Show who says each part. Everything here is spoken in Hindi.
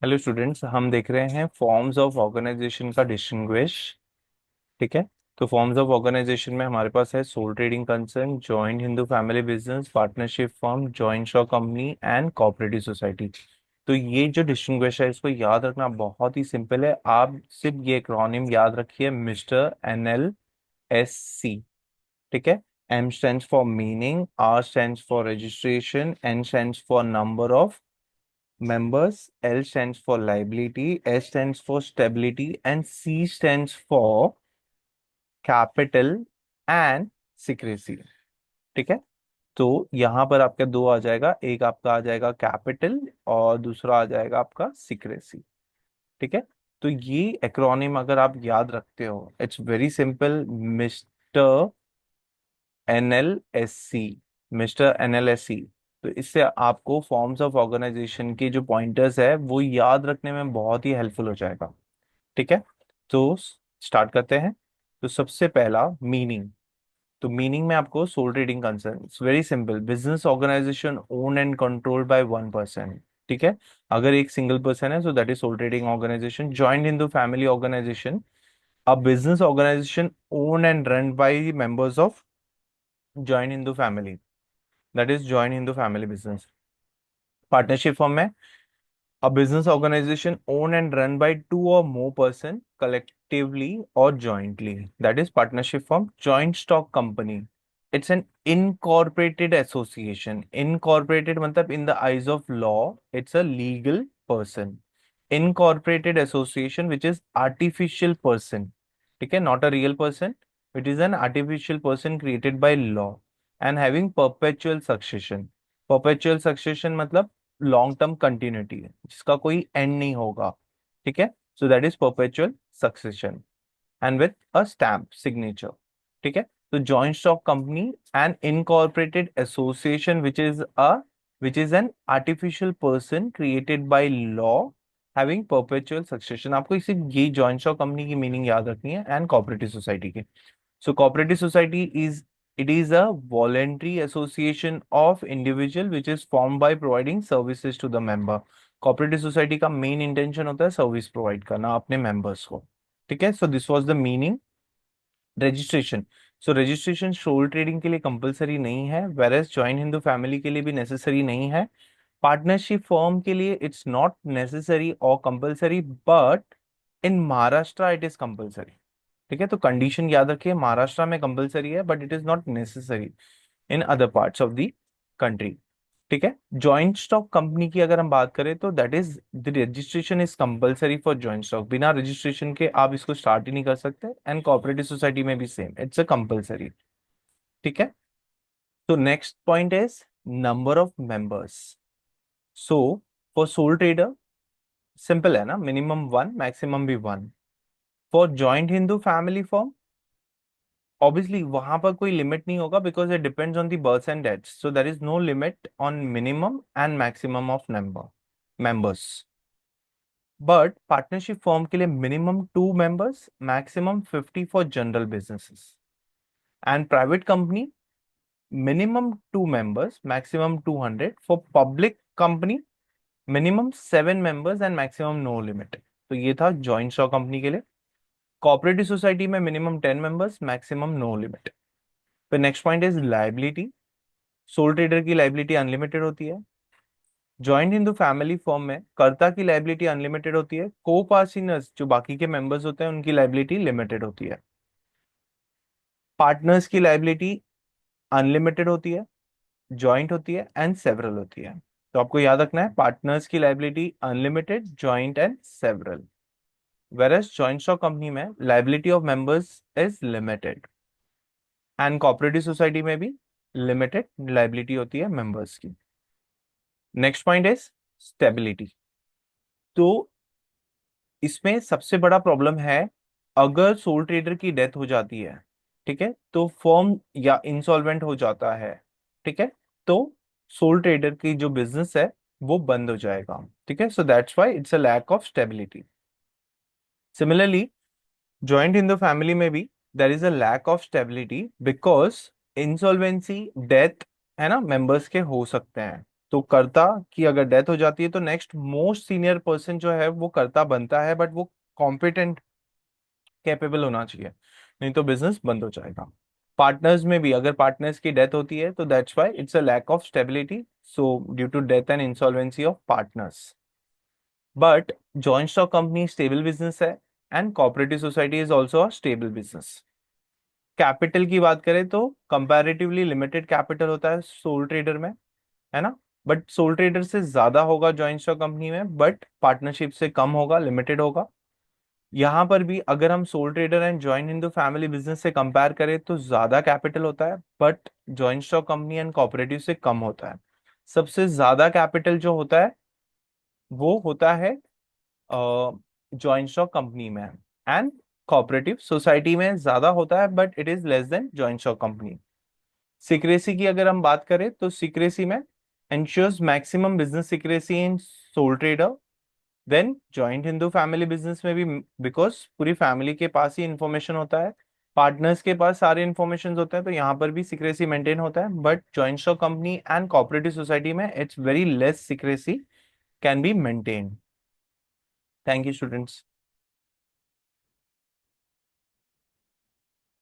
Speaker 1: हेलो स्टूडेंट्स, हम देख रहे हैं फॉर्म्स ऑफ ऑर्गेनाइजेशन का डिस्टिंग्विश। ठीक है। तो फॉर्म्स ऑफ ऑर्गेनाइजेशन में हमारे पास है sole trading concern, joint Hindu family business, partnership firm, joint stock company and cooperative society. तो ये जो डिस्टिंग्विश है इसको याद रखना बहुत ही सिंपल है। आप सिर्फ ये एक्रोनिम याद रखिए, मिस्टर NLSC। ठीक है। M stands for meaning, R stands for registration, N stands for number of members, L stands for liability, S stands for stability, and C stands for capital and secrecy। ठीक है। तो यहाँ पर आपका दो आ जाएगा, एक आपका आ जाएगा कैपिटल और दूसरा आ जाएगा आपका सिक्रेसी। ठीक है। तो ये एक्रोनिम अगर आप याद रखते हो, it's very simple. Mister NLSC, mister NLSC। तो इससे आपको फॉर्म्स ऑफ ऑर्गेनाइजेशन के जो पॉइंटर्स है वो याद रखने में बहुत ही हेल्पफुल हो जाएगा। ठीक है। तो स्टार्ट करते हैं। तो सबसे पहला मीनिंग। तो मीनिंग में आपको sole trading concern, it's very simple, business organization own and control by one person. ठीक है। अगर एक सिंगल पर्सन है so that is sole trading organization. Joint Hindu family organization, a business organization owned and run by members of joint Hindu family, that is joint Hindu family business। Partnership form में, a business organization owned and run by two or more person collectively or jointly, that is partnership form। joint stock company, it's an incorporated association। incorporated मतलब in the eyes of law it's a legal person। incorporated association which is artificial person। ठीक है, not a real person, it is an artificial person created by law and having perpetual succession। perpetual succession मतलब लॉन्ग टर्म कंटिन्यूटी है जिसका कोई एंड नहीं होगा। ठीक है। So that is perpetual succession and with a stamp signature. ठीक है। तो joint stock company and incorporated association which is an artificial person created by law having perpetual succession. आपको इसे ये जॉइंट स्टॉक कंपनी की मीनिंग याद रखनी है एंड कोऑपरेटिव सोसाइटी की। So cooperative society is, it is a voluntary association of individual which is formed by providing services to the member। cooperative society का main intention होता है सर्विस प्रोवाइड करना अपने members को। ठीक है। So this was the meaning। registration, so registration sole trading के लिए कंपलसरी नहीं है, whereas जॉइंट हिंदू फैमिली के लिए भी नेसेसरी नहीं है। पार्टनरशिप फर्म के लिए इट्स नॉट नेसेसरी और compulsory, but in Maharashtra it is compulsory. ठीक है। तो कंडीशन याद रखिए, महाराष्ट्र में कंपलसरी है but it is not necessary in other parts of the country. ठीक है। जॉइंट स्टॉक कंपनी की अगर हम बात करें तो that is the registration is compulsory for joint stock. बिना रजिस्ट्रेशन के आप इसको स्टार्ट ही नहीं कर सकते। एंड कोऑपरेटिव सोसाइटी में भी सेम, इट्स अ कंपलसरी। ठीक है। तो next point is number of members. So for sole trader simple है ना, मिनिमम वन मैक्सिमम भी one. For joint Hindu family form obviously वहां पर कोई लिमिट नहीं होगा because it depends on the birth and death, so there is no limit on minimum and maximum of number members. But partnership form के लिए minimum two members, maximum 50 for general businesses. And private company minimum two members, maximum 200 for public company, minimum seven members and maximum no limit. तो ये था जॉइंट स्टॉक कंपनी के लिए। कोऑपरेटिव सोसाइटी में minimum 10 members, maximum no limit. फिर next point is liability. Sole trader की लाइबिलिटी अनलिमिटेड होती है। जॉइंट हिंदू फैमिली फॉर्म में कर्ता की लाइबिलिटी अनलिमिटेड होती है, को पार्टनर्स जो बाकी के मेंबर्स होते हैं उनकी लाइबिलिटी लिमिटेड होती है। पार्टनर्स की लाइबिलिटी अनलिमिटेड होती है, जॉइंट होती है एंड सेवरल होती है। तो आपको याद रखना है, पार्टनर्स की liability unlimited, joint and several. whereas joint stock company में liability of members is limited and cooperative society में भी लिमिटेड लाइबिलिटी होती है मेंबर्स की। Next point is stability. तो इसमें सबसे बड़ा प्रॉब्लम है, अगर सोल ट्रेडर की डेथ हो जाती है, ठीक है, तो फर्म या इंसॉल्वेंट हो जाता है। ठीक है। तो सोल ट्रेडर की जो बिजनेस है वो बंद हो जाएगा। ठीक है। So that's why it's a lack of stability. Similarly joint in the family में भी there is a lack of stability because insolvency death है ना मेंबर्स के हो सकते हैं। तो कर्ता की अगर डेथ हो जाती है तो नेक्स्ट मोस्ट सीनियर पर्सन जो है वो कर्ता बनता है, बट वो कॉम्पिटेंट कैपेबल होना चाहिए, नहीं तो बिजनेस बंद हो जाएगा। पार्टनर्स में भी अगर पार्टनर्स की डेथ होती है तो that's why it's a lack of stability, so due to death and insolvency of partners. But joint stock company stable business है, and cooperative society is also a stable business. Capital की बात करें तो कंपैरेटिवली लिमिटेड कैपिटल होता है सोल ट्रेडर में, है ना। बट सोल ट्रेडर से ज्यादा होगा जॉइंट स्टॉक कंपनी में, बट पार्टनरशिप से कम होगा, लिमिटेड होगा। यहां पर भी अगर हम soul trader and joint Hindu family business से कंपेयर करें तो ज्यादा कैपिटल होता है, but joint stock company and cooperative से कम होता है। सबसे ज्यादा कैपिटल जो होता है वो होता है जॉइंट स्टॉक कंपनी में, एंड कोऑपरेटिव सोसाइटी में ज्यादा होता है, but it is less than joint stock company. Secrecy की अगर हम बात करें तो सिक्रेसी में ensures maximum business secrecy in sole trader then joint Hindu family business में भी, बिकॉज पूरी फैमिली के पास ही इंफॉर्मेशन होता है, पार्टनर्स के पास सारे इंफॉर्मेशन होते हैं, तो यहाँ पर भी सिक्रेसी मेंटेन होता है। But joint stock company and cooperative society में it's very less secrecy can be maintain. Thank you students.